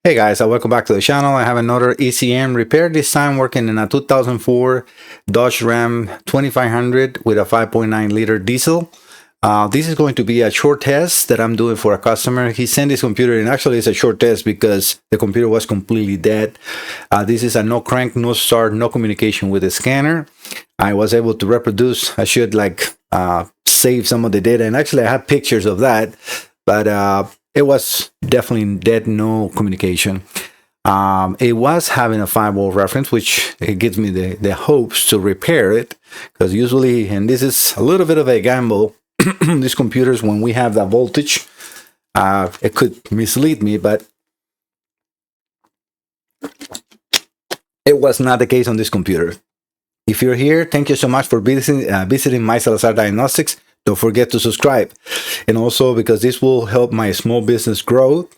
Hey guys, welcome back to the channel. I have another ECM repair, this time working in a 2004 Dodge Ram 2500 with a 5.9 liter diesel. This is going to be a short test that I'm doing for a customer. He sent his computer, and actually it's a short test because the computer was completely dead. This is a no crank, no start, no communication with the scanner. I was able to reproduce. I should save some of the data, and actually I have pictures of that, but it was definitely dead, no communication. It was having a 5-volt reference, which it gives me the hopes to repair it, because usually, and this is a little bit of a gamble, these computers, when we have that voltage, it could mislead me, but it was not the case on this computer. If you're here, thank you so much for visiting My Salazar Diagnostics. Don't forget to subscribe. And also, because this will help my small business grow,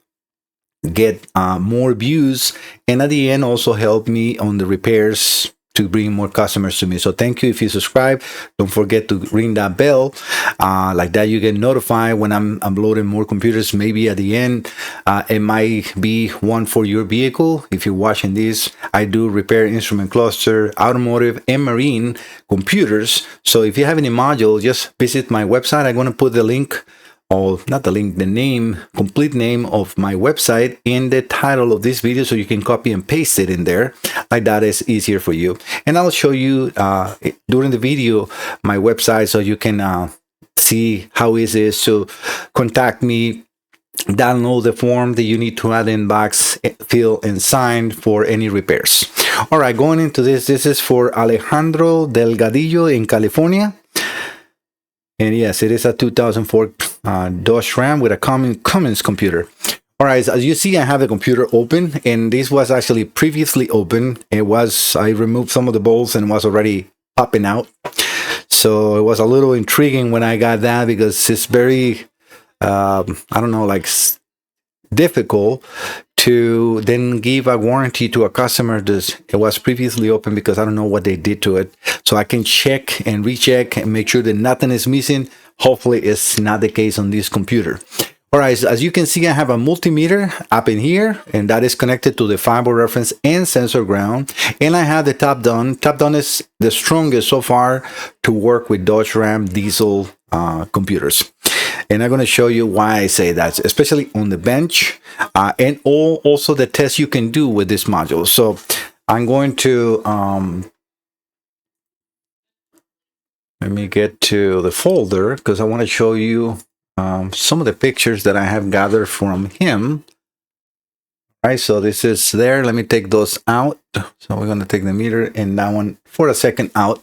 get more views, and at the end also help me on the repairs to bring more customers to me. So thank you if you subscribe. Don't forget to ring that bell. Like that you get notified when I'm uploading more computers. Maybe at the end, it might be one for your vehicle. If you're watching this, I do repair instrument cluster, automotive, and marine computers. So if you have any module, just visit my website. I'm going to put the link, or not the link, the name, complete name of my website in the title of this video, so you can copy and paste it in there. Like that is easier for you. And I'll show you during the video my website, so you can see how easy it is to contact me, download the form that you need to add in box, fill and sign for any repairs. All right, going into this is for Alejandro Delgadillo in California. And yes, it is a 2004 Dodge Ram with a Cummins computer. All right, as you see, I have the computer open, and this was actually previously open. I removed some of the bolts and was already popping out. So it was a little intriguing when I got that, because it's very, I don't know, difficult to then give a warranty to a customer that it was previously open, because I don't know what they did to it. So I can check and recheck and make sure that nothing is missing. Hopefully it's not the case on this computer. All right, as you can see, I have a multimeter up in here, and that is connected to the 5-volt reference and sensor ground. And I have the top down. Top down is the strongest so far to work with Dodge Ram diesel computers. And I'm going to show you why I say that, especially on the bench, and also the tests you can do with this module. So I'm going to, let me get to the folder, because I want to show you some of the pictures that I have gathered from him. All right, so this is there. Let me take those out. So we're going to take the meter and that one for a second out.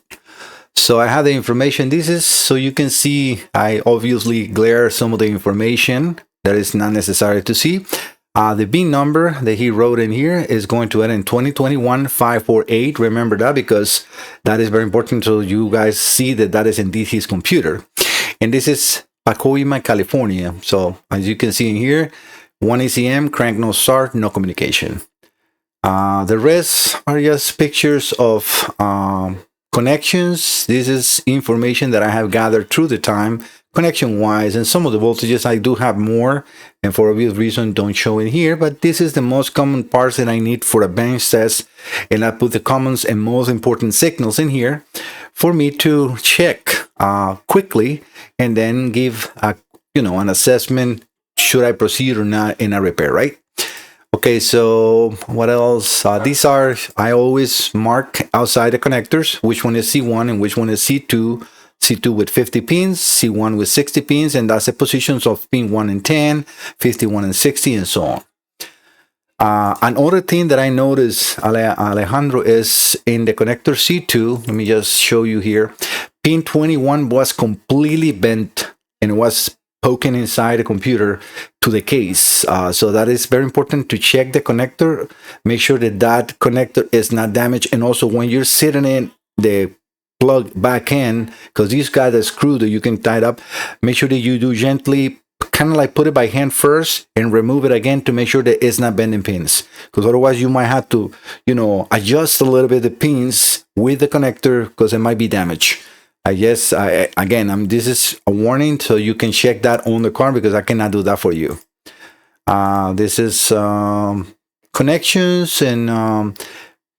So I have the information. This is so you can see. I obviously glare some of the information that is not necessary to see. The VIN number that he wrote in here is going to end in 2021-548. Remember that, because that is very important, so you guys see that that is indeed his computer. And this is Pacoima, California. So as you can see in here, 1 ECM, crank no start, no communication. The rest are just pictures of connections. This is information that I have gathered through the time, connection wise, and some of the voltages I do have more, and for obvious reason don't show in here, but this is the most common parts that I need for a bench test, and I put the common and most important signals in here for me to check quickly, and then give an assessment, should I proceed or not in a repair, right? Okay, so what else? These are, I always mark outside the connectors, which one is C1 and which one is C2. C2 with 50 pins, C1 with 60 pins, and that's the positions of pin 1 and 10, 51 and 60, and so on. Another thing that I noticed, Alejandro, is in the connector C2, let me just show you here, pin 21 was completely bent and was poking inside the computer to the case. So that is very important to check the connector, make sure that that connector is not damaged, and also when you're sitting in the plug back in, because these got a screw that you can tie it up, make sure that you do gently, kind of like put it by hand first and remove it again to make sure that it's not bending pins, because otherwise you might have to adjust a little bit the pins with the connector, because it might be damaged. Again, this is a warning, so you can check that on the car, because I cannot do that for you. This is connections and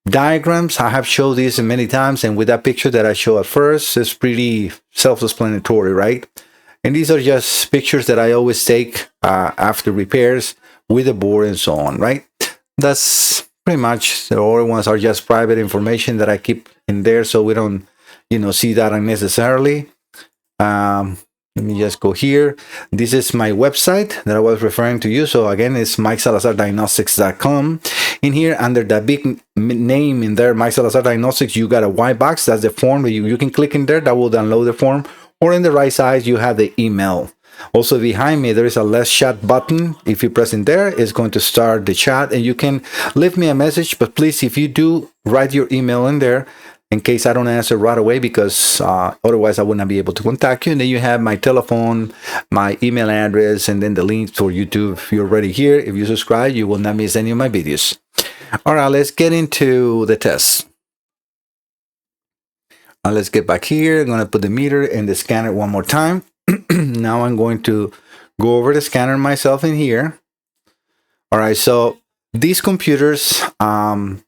diagrams. I have showed these many times, and with that picture that I show at first, it's pretty self-explanatory, right? And these are just pictures that I always take after repairs with the board and so on, right? That's pretty much. The other ones are just private information that I keep in there so we don't, see that unnecessarily. Let me just go here. This is my website that I was referring to you. So again, it's MikeSalazarDiagnostics.com. In here, under the big name in there, Mike Salazar Diagnostics, you got a white box. That's the form that you can click in there. That will download the form. Or in the right side, you have the email. Also behind me, there is a Let's Chat button. If you press in there, it's going to start the chat and you can leave me a message. But please, if you do, write your email in there in case I don't answer right away, because otherwise I would not be able to contact you. And then you have my telephone, my email address, and then the link for YouTube. If you're already here, if you subscribe, you will not miss any of my videos. All right, let's get into the test. Let's get back here. I'm going to put the meter and the scanner one more time. Now I'm going to go over the scanner myself in here. All right, so these computers,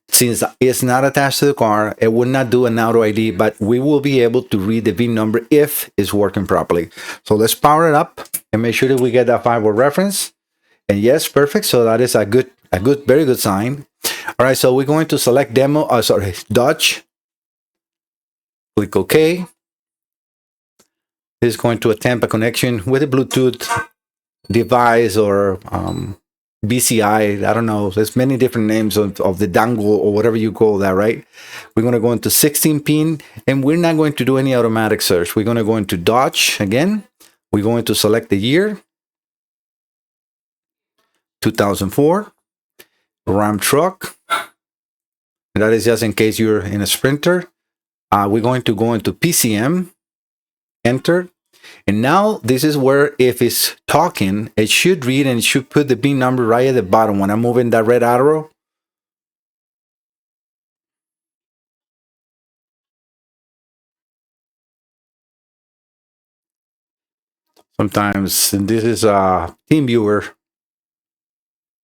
since it's not attached to the car, it will not do an auto ID, but we will be able to read the VIN number if it's working properly. So let's power it up and make sure that we get that 5-word reference. And yes, perfect. So that is very good sign. All right, so we're going to select Dodge. Click OK. This is going to attempt a connection with a Bluetooth device or BCI. I don't know. There's many different names of the dongle or whatever you call that, right? We're going to go into 16-pin, and we're not going to do any automatic search. We're going to go into Dodge again. We're going to select the year, 2004, Ram truck. And that is just in case you're in a Sprinter. We're going to go into PCM, enter. And now this is where if it's talking, it should read and it should put the VIN number right at the bottom when I'm moving that red arrow. Sometimes, and this is a team viewer.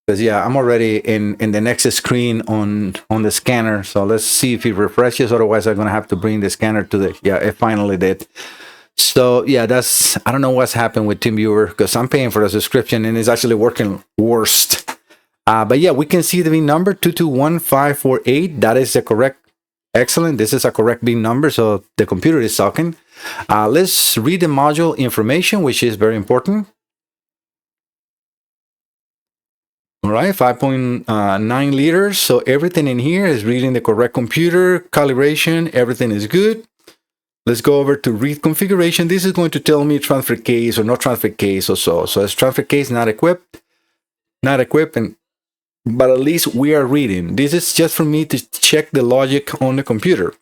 Because yeah, I'm already in the next screen on the scanner. So let's see if it refreshes. Otherwise, I'm going to have to bring the scanner to the, yeah, it finally did. So yeah, I don't know what's happened with TeamViewer because I'm paying for the subscription and it's actually working worst. But yeah, we can see the VIN number 221548. That is the correct. Excellent. This is a correct VIN number. So the computer is talking. Let's read the module information, which is very important. All right, 5.9 liters. So everything in here is reading the correct computer calibration. Everything is good. Let's go over to read configuration. This is going to tell me transfer case or not transfer case or so. So it's transfer case not equipped, but at least we are reading. This is just for me to check the logic on the computer.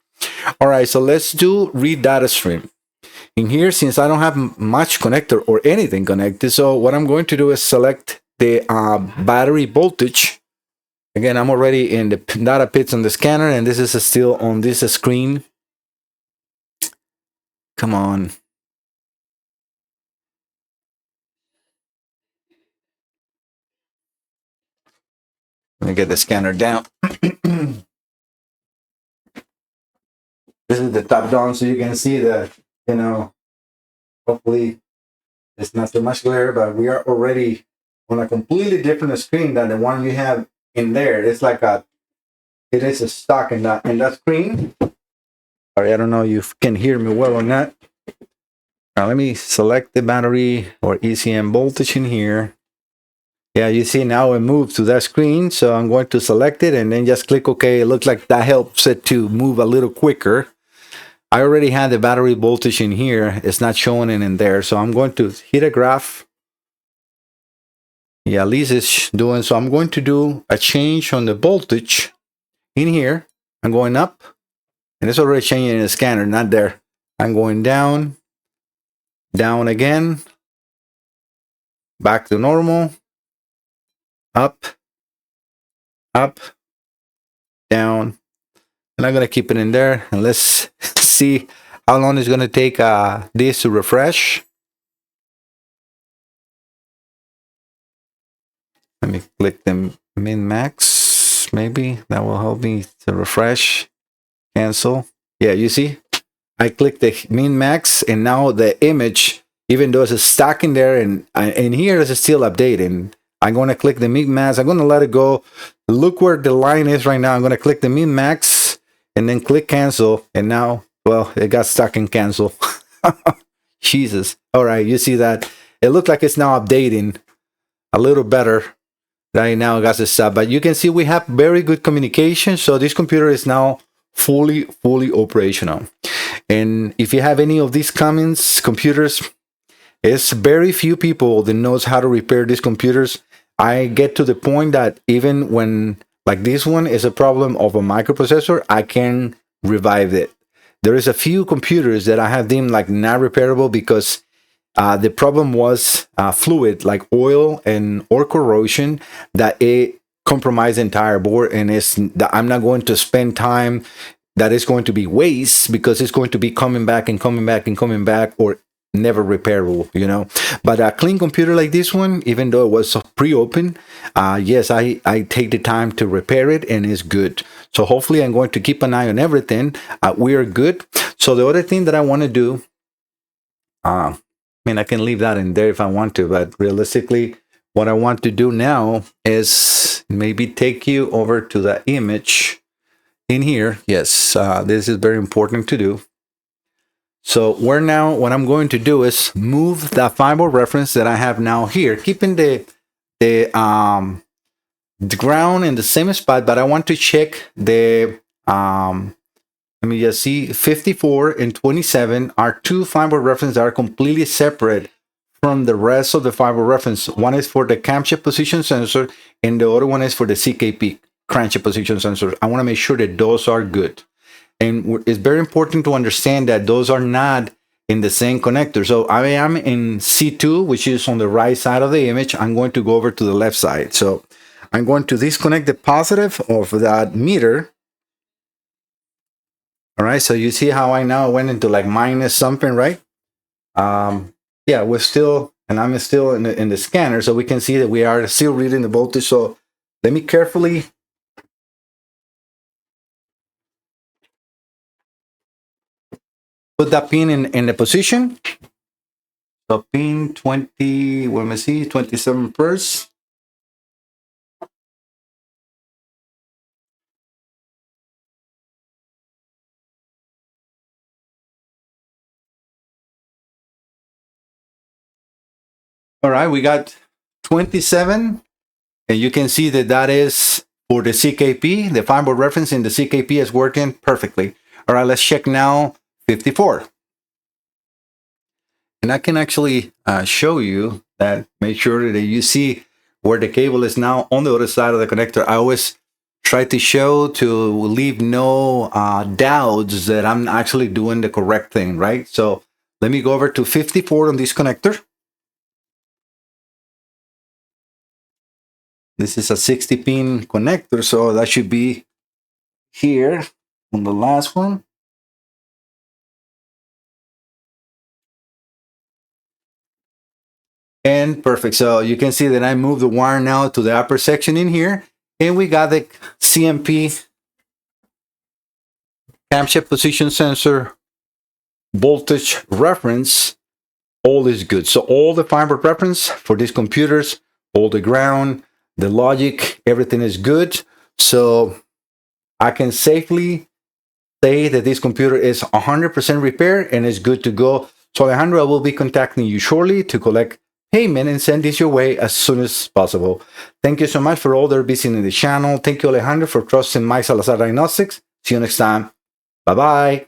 All right, so let's do read data stream. In here, since I don't have much connector or anything connected, so what I'm going to do is select the battery voltage. Again, I'm already in the data pits on the scanner, and this is still on this screen. Come on. Let me get the scanner down. This is the top down, so you can see that, hopefully it's not too much glare, but we are already on a completely different screen than the one you have in there. It's like it is a stock in that screen. Sorry, I don't know if you can hear me well or not. Now let me select the battery or ECM voltage in here. Yeah, you see now it moved to that screen. So I'm going to select it and then just click OK. It looks like that helps it to move a little quicker. I already had the battery voltage in here. It's not showing it in there. So I'm going to hit a graph. Yeah, at least it's doing. So I'm going to do a change on the voltage in here. I'm going up. And it's already changing in the scanner, not there. I'm going down. Down again. Back to normal. Up. Up. Down. And I'm going to keep it in there. And let's see how long it's going to take this to refresh. Let me click the min max. this. Maybe that will help me to refresh, cancel. Yeah, you see, I click the min max, and now the image, even though it's stuck in there, and here is still updating. I'm going to click the min max. I'm going to let it go. Look where the line is right now. I'm going to click the min max and then click cancel. And now, well, it got stuck in cancel. Jesus. All right, you see that? It looked like it's now updating a little better. Right now, got this up, but you can see we have very good communication. So this computer is now fully operational. And if you have any of these Cummins computers, it's very few people that knows how to repair these computers. I get to the point that even when, like this one is a problem of a microprocessor, I can revive it. There is a few computers that I have deemed like not repairable because the problem was fluid, like oil or corrosion, that it compromised the entire board. And I'm not going to spend time that is going to be waste, because it's going to be coming back and coming back and coming back, or never repairable, you know. But a clean computer like this one, even though it was pre-open, yes, I take the time to repair it, and it's good. So hopefully I'm going to keep an eye on everything. We are good. So the other thing that I want to do, I mean, I can leave that in there if I want to, but realistically, what I want to do now is maybe take you over to the image in here. Yes, this is very important to do. So what I'm going to do is move the fiber reference that I have now here, keeping the ground in the same spot, but I want to check the let me just see, 54 and 27 are two fiber references that are completely separate from the rest of the fiber reference. One is for the camshaft position sensor, and the other one is for the CKP crankshaft position sensor. I want to make sure that those are good. And it's very important to understand that those are not in the same connector. So I am in C2, which is on the right side of the image. I'm going to go over to the left side. So I'm going to disconnect the positive of that meter. All right, so you see how I now went into like minus something, right? Yeah, we're still, and I'm still in the scanner, so we can see that we are still reading the voltage. So let me carefully put that pin in the position. So pin 20, let me see, 27 first. All right, we got 27, and you can see that that is for the CKP. The fiber reference in the CKP is working perfectly. All right, let's check now 54. And I can actually show you that, make sure that you see where the cable is now on the other side of the connector. I always try to show, to leave no doubts that I'm actually doing the correct thing, right? So let me go over to 54 on this connector. This is a 60-pin connector, so that should be here on the last one. And perfect. So you can see that I moved the wire now to the upper section in here, and we got the CMP camshaft position sensor voltage reference. All is good. So all the fiber reference for these computers, all the ground, the logic, everything is good. So I can safely say that this computer is 100% repaired and is good to go. So Alejandro, I will be contacting you shortly to collect payment and send this your way as soon as possible. Thank you so much for all that are visiting the channel. Thank you, Alejandro, for trusting Mike Salazar Diagnostics. See you next time. Bye-bye.